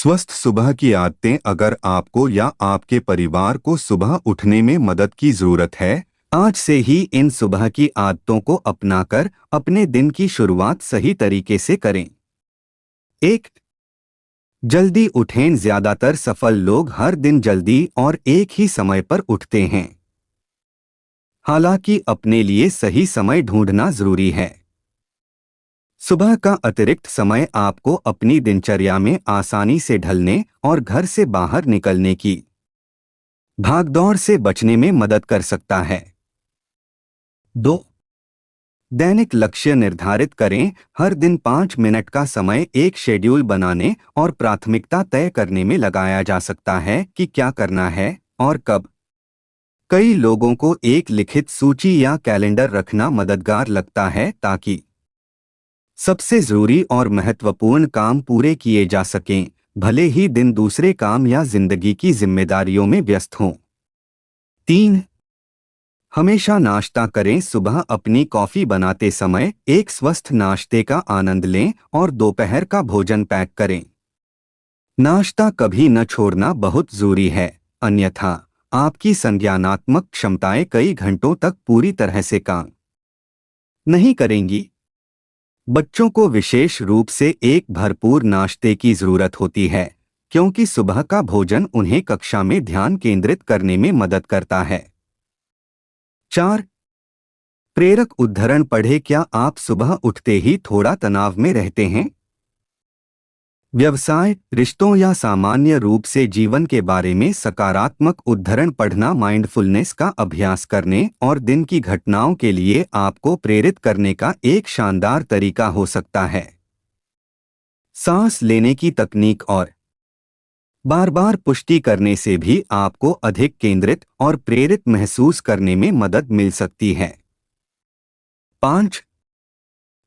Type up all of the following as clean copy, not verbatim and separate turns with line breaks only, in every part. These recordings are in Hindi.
स्वस्थ सुबह की आदतें। अगर आपको या आपके परिवार को सुबह उठने में मदद की जरूरत है, आज से ही इन सुबह की आदतों को अपनाकर अपने दिन की शुरुआत सही तरीके से करें। एक, जल्दी उठें। ज्यादातर सफल लोग हर दिन जल्दी और एक ही समय पर उठते हैं। हालांकि अपने लिए सही समय ढूंढना जरूरी है। सुबह का अतिरिक्त समय आपको अपनी दिनचर्या में आसानी से ढलने और घर से बाहर निकलने की भागदौड़ से बचने में मदद कर सकता है। 2, दैनिक लक्ष्य निर्धारित करें। हर दिन 5 मिनट का समय एक शेड्यूल बनाने और प्राथमिकता तय करने में लगाया जा सकता है कि क्या करना है और कब। कई लोगों को एक लिखित सूची या कैलेंडर रखना मददगार लगता है ताकि सबसे जरूरी और महत्वपूर्ण काम पूरे किए जा सकें, भले ही दिन दूसरे काम या जिंदगी की जिम्मेदारियों में व्यस्त हों। 3, हमेशा नाश्ता करें। सुबह अपनी कॉफी बनाते समय एक स्वस्थ नाश्ते का आनंद लें और दोपहर का भोजन पैक करें। नाश्ता कभी न छोड़ना बहुत जरूरी है, अन्यथा आपकी संज्ञानात्मक क्षमताएं कई घंटों तक पूरी तरह से काम नहीं करेंगी। बच्चों को विशेष रूप से एक भरपूर नाश्ते की जरूरत होती है, क्योंकि सुबह का भोजन उन्हें कक्षा में ध्यान केंद्रित करने में मदद करता है। 4, प्रेरक उद्धरण पढ़े। क्या आप सुबह उठते ही थोड़ा तनाव में रहते हैं? व्यवसाय, रिश्तों या सामान्य रूप से जीवन के बारे में सकारात्मक उद्धरण पढ़ना माइंडफुलनेस का अभ्यास करने और दिन की घटनाओं के लिए आपको प्रेरित करने का एक शानदार तरीका हो सकता है। सांस लेने की तकनीक और बार बार पुष्टि करने से भी आपको अधिक केंद्रित और प्रेरित महसूस करने में मदद मिल सकती है। 5,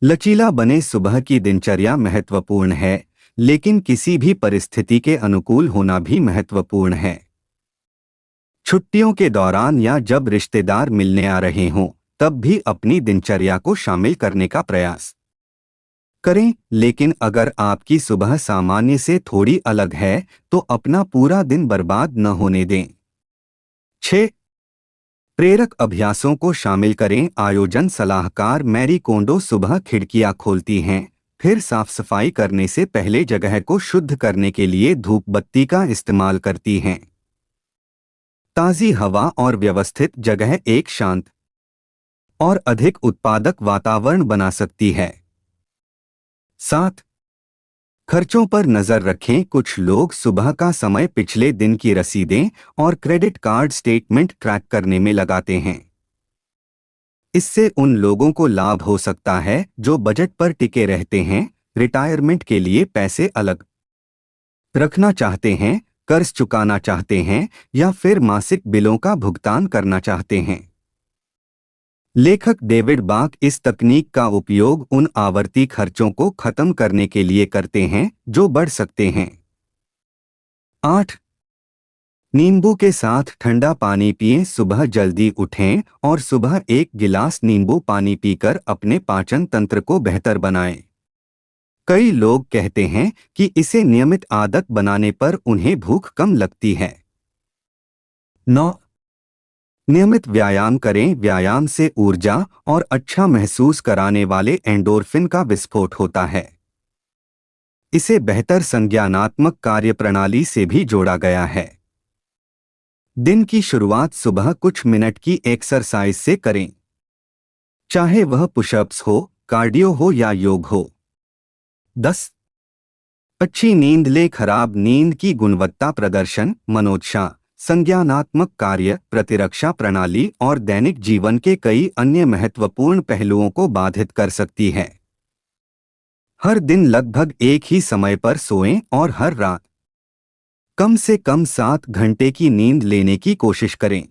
लचीला बने। सुबह की दिनचर्या महत्वपूर्ण है, लेकिन किसी भी परिस्थिति के अनुकूल होना भी महत्वपूर्ण है। छुट्टियों के दौरान या जब रिश्तेदार मिलने आ रहे हों, तब भी अपनी दिनचर्या को शामिल करने का प्रयास करें। लेकिन अगर आपकी सुबह सामान्य से थोड़ी अलग है, तो अपना पूरा दिन बर्बाद न होने दें। 6, प्रेरक अभ्यासों को शामिल करें। आयोजन सलाहकार मैरी कोंडो सुबह खिड़कियां खोलती हैं, फिर साफ सफाई करने से पहले जगह को शुद्ध करने के लिए धूप बत्ती का इस्तेमाल करती हैं। ताज़ी हवा और व्यवस्थित जगह एक शांत और अधिक उत्पादक वातावरण बना सकती है। 7, खर्चों पर नजर रखें। कुछ लोग सुबह का समय पिछले दिन की रसीदें और क्रेडिट कार्ड स्टेटमेंट ट्रैक करने में लगाते हैं। इससे उन लोगों को लाभ हो सकता है जो बजट पर टिके रहते हैं, रिटायरमेंट के लिए पैसे अलग रखना चाहते हैं, कर्ज चुकाना चाहते हैं या फिर मासिक बिलों का भुगतान करना चाहते हैं। लेखक डेविड बाक इस तकनीक का उपयोग उन आवर्ती खर्चों को खत्म करने के लिए करते हैं जो बढ़ सकते हैं। 8, नींबू के साथ ठंडा पानी पिएं। सुबह जल्दी उठें और सुबह एक गिलास नींबू पानी पीकर अपने पाचन तंत्र को बेहतर बनाएं। कई लोग कहते हैं कि इसे नियमित आदत बनाने पर उन्हें भूख कम लगती है। 9, नियमित व्यायाम करें। व्यायाम से ऊर्जा और अच्छा महसूस कराने वाले एंडोर्फिन का विस्फोट होता है। इसे बेहतर संज्ञानात्मक कार्यप्रणाली से भी जोड़ा गया है। दिन की शुरुआत सुबह कुछ मिनट की एक्सरसाइज से करें, चाहे वह पुशअप्स हो, कार्डियो हो या योग हो। 10, अच्छी नींद लें। खराब नींद की गुणवत्ता प्रदर्शन, मनोदशा, संज्ञानात्मक कार्य, प्रतिरक्षा प्रणाली और दैनिक जीवन के कई अन्य महत्वपूर्ण पहलुओं को बाधित कर सकती है। हर दिन लगभग एक ही समय पर सोएं और हर रात कम से कम 7 घंटे की नींद लेने की कोशिश करें।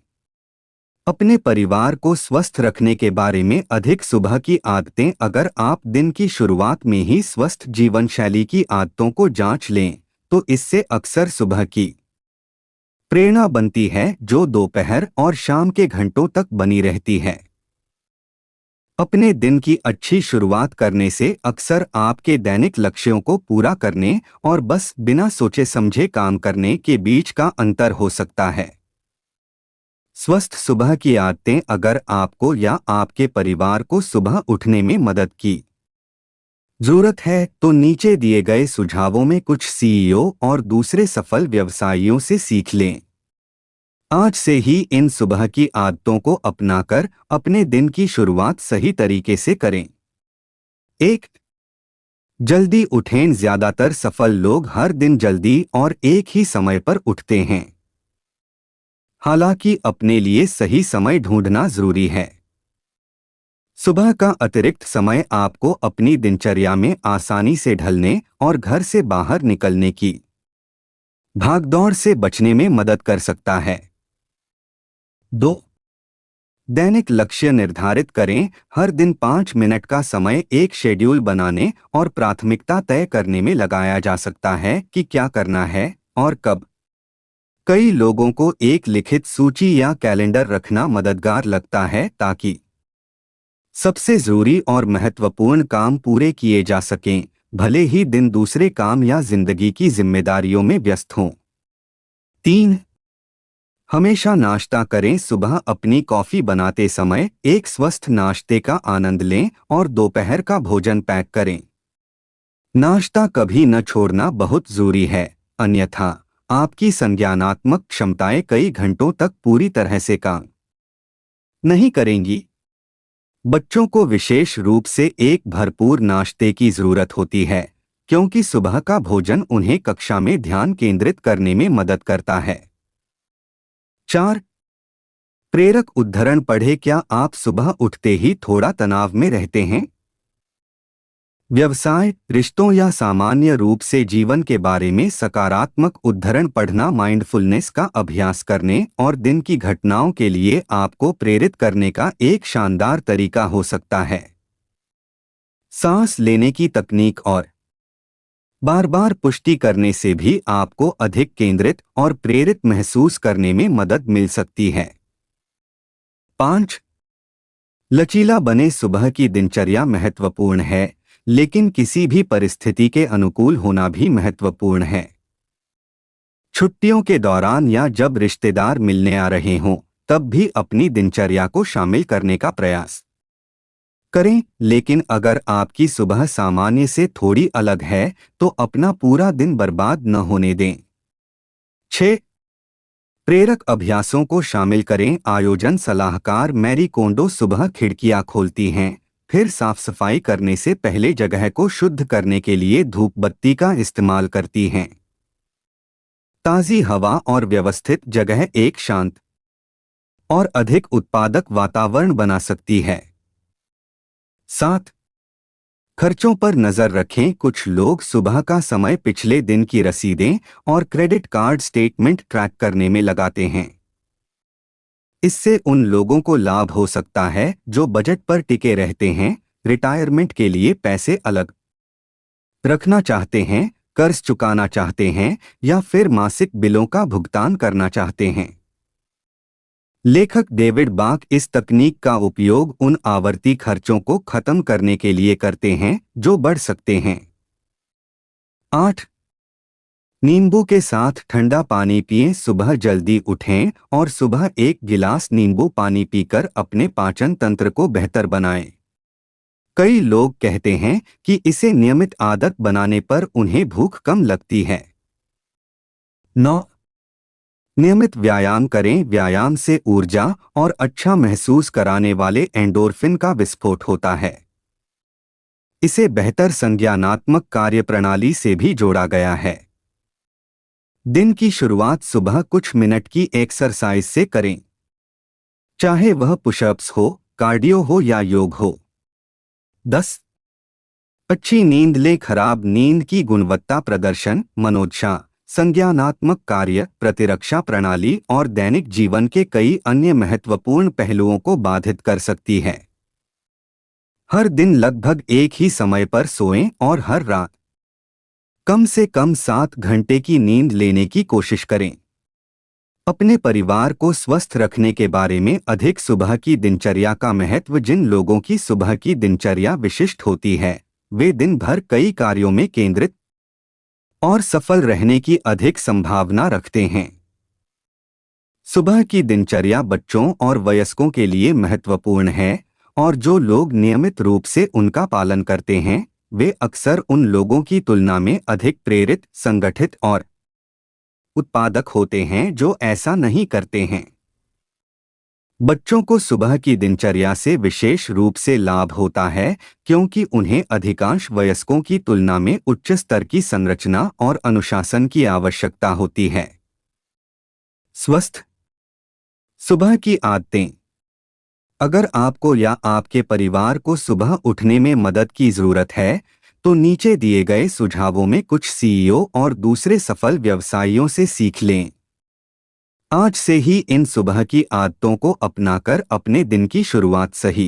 अपने परिवार को स्वस्थ रखने के बारे में अधिक। सुबह की आदतें। अगर आप दिन की शुरुआत में ही स्वस्थ जीवन शैली की आदतों को जांच लें, तो इससे अक्सर सुबह की प्रेरणा बनती है जो दोपहर और शाम के घंटों तक बनी रहती है। अपने दिन की अच्छी शुरुआत करने से अक्सर आपके दैनिक लक्ष्यों को पूरा करने और बस बिना सोचे समझे काम करने के बीच का अंतर हो सकता है। स्वस्थ सुबह की आदतें अगर आपको या आपके परिवार को सुबह उठने में मदद की जरूरत है तो नीचे दिए गए सुझावों में कुछ सीईओ और दूसरे सफल व्यवसायियों से सीख लें। आज से ही इन सुबह की आदतों को अपनाकर अपने दिन की शुरुआत सही तरीके से करें। एक, जल्दी उठें। ज्यादातर सफल लोग हर दिन जल्दी और एक ही समय पर उठते हैं। हालांकि अपने लिए सही समय ढूंढना जरूरी है। सुबह का अतिरिक्त समय आपको अपनी दिनचर्या में आसानी से ढलने और घर से बाहर निकलने की भागदौड़ से बचने में मदद कर सकता है। 2, दैनिक लक्ष्य निर्धारित करें। हर दिन 5 मिनट का समय एक शेड्यूल बनाने और प्राथमिकता तय करने में लगाया जा सकता है कि क्या करना है और कब। कई लोगों को एक लिखित सूची या कैलेंडर रखना मददगार लगता है ताकि सबसे जरूरी और महत्वपूर्ण काम पूरे किए जा सकें, भले ही दिन दूसरे काम या जिंदगी की जिम्मेदारियों में व्यस्त हों। 3, हमेशा नाश्ता करें। सुबह अपनी कॉफी बनाते समय एक स्वस्थ नाश्ते का आनंद लें और दोपहर का भोजन पैक करें। नाश्ता कभी न छोड़ना बहुत जरूरी है, अन्यथा आपकी संज्ञानात्मक क्षमताएं कई घंटों तक पूरी तरह से काम नहीं करेंगी। बच्चों को विशेष रूप से एक भरपूर नाश्ते की जरूरत होती है, क्योंकि सुबह का भोजन उन्हें कक्षा में ध्यान केंद्रित करने में मदद करता है। 4, प्रेरक उद्धरण पढ़े। क्या आप सुबह उठते ही थोड़ा तनाव में रहते हैं? व्यवसाय, रिश्तों या सामान्य रूप से जीवन के बारे में सकारात्मक उद्धरण पढ़ना माइंडफुलनेस का अभ्यास करने और दिन की घटनाओं के लिए आपको प्रेरित करने का एक शानदार तरीका हो सकता है। सांस लेने की तकनीक और बार बार पुष्टि करने से भी आपको अधिक केंद्रित और प्रेरित महसूस करने में मदद मिल सकती है। 5, लचीला बने। सुबह की दिनचर्या महत्वपूर्ण है, लेकिन किसी भी परिस्थिति के अनुकूल होना भी महत्वपूर्ण है। छुट्टियों के दौरान या जब रिश्तेदार मिलने आ रहे हों, तब भी अपनी दिनचर्या को शामिल करने का प्रयास करें। लेकिन अगर आपकी सुबह सामान्य से थोड़ी अलग है, तो अपना पूरा दिन बर्बाद न होने दें। 6, प्रेरक अभ्यासों को शामिल करें। आयोजन सलाहकार मैरी कोंडो सुबह खिड़कियां खोलती हैं, फिर साफ सफाई करने से पहले जगह को शुद्ध करने के लिए धूप बत्ती का इस्तेमाल करती हैं। ताज़ी हवा और व्यवस्थित जगह एक शांत और अधिक उत्पादक वातावरण बना सकती है। 7, खर्चों पर नजर रखें। कुछ लोग सुबह का समय पिछले दिन की रसीदें और क्रेडिट कार्ड स्टेटमेंट ट्रैक करने में लगाते हैं। इससे उन लोगों को लाभ हो सकता है जो बजट पर टिके रहते हैं, रिटायरमेंट के लिए पैसे अलग रखना चाहते हैं, कर्ज चुकाना चाहते हैं या फिर मासिक बिलों का भुगतान करना चाहते हैं। लेखक डेविड बाक इस तकनीक का उपयोग उन आवर्ती खर्चों को खत्म करने के लिए करते हैं जो बढ़ सकते हैं। 8, नींबू के साथ ठंडा पानी पिएं। सुबह जल्दी उठें और सुबह एक गिलास नींबू पानी पीकर अपने पाचन तंत्र को बेहतर बनाएं। कई लोग कहते हैं कि इसे नियमित आदत बनाने पर उन्हें भूख कम लगती है। 9, नियमित व्यायाम करें। व्यायाम से ऊर्जा और अच्छा महसूस कराने वाले एंडोर्फिन का विस्फोट होता है। इसे बेहतर संज्ञानात्मक कार्यप्रणाली से भी जोड़ा गया है। दिन की शुरुआत सुबह कुछ मिनट की एक्सरसाइज से करें, चाहे वह पुशअप्स हो, कार्डियो हो या योग हो। 10, अच्छी नींद लें। खराब नींद की गुणवत्ता प्रदर्शन, मनोदशा, संज्ञानात्मक कार्य, प्रतिरक्षा प्रणाली और दैनिक जीवन के कई अन्य महत्वपूर्ण पहलुओं को बाधित कर सकती है। हर दिन लगभग एक ही समय पर सोएं और हर रात कम से कम 7 घंटे की नींद लेने की कोशिश करें। अपने परिवार को स्वस्थ रखने के बारे में अधिक। सुबह की दिनचर्या का महत्व। जिन लोगों की सुबह की दिनचर्या विशिष्ट होती है वे दिन भर कई कार्यों में केंद्रित और सफल रहने की अधिक संभावना रखते हैं। सुबह की दिनचर्या बच्चों और वयस्कों के लिए महत्वपूर्ण है और जो लोग नियमित रूप से उनका पालन करते हैं वे अक्सर उन लोगों की तुलना में अधिक प्रेरित, संगठित और उत्पादक होते हैं जो ऐसा नहीं करते हैं। बच्चों को सुबह की दिनचर्या से विशेष रूप से लाभ होता है क्योंकि उन्हें अधिकांश वयस्कों की तुलना में उच्च स्तर की संरचना और अनुशासन की आवश्यकता होती है। स्वस्थ सुबह की आदतें। अगर आपको या आपके परिवार को सुबह उठने में मदद की जरूरत है तो नीचे दिए गए सुझावों में कुछ सीईओ और दूसरे सफल व्यवसायियों से सीख लें। आज से ही इन सुबह की आदतों को अपनाकर अपने दिन की शुरुआत सही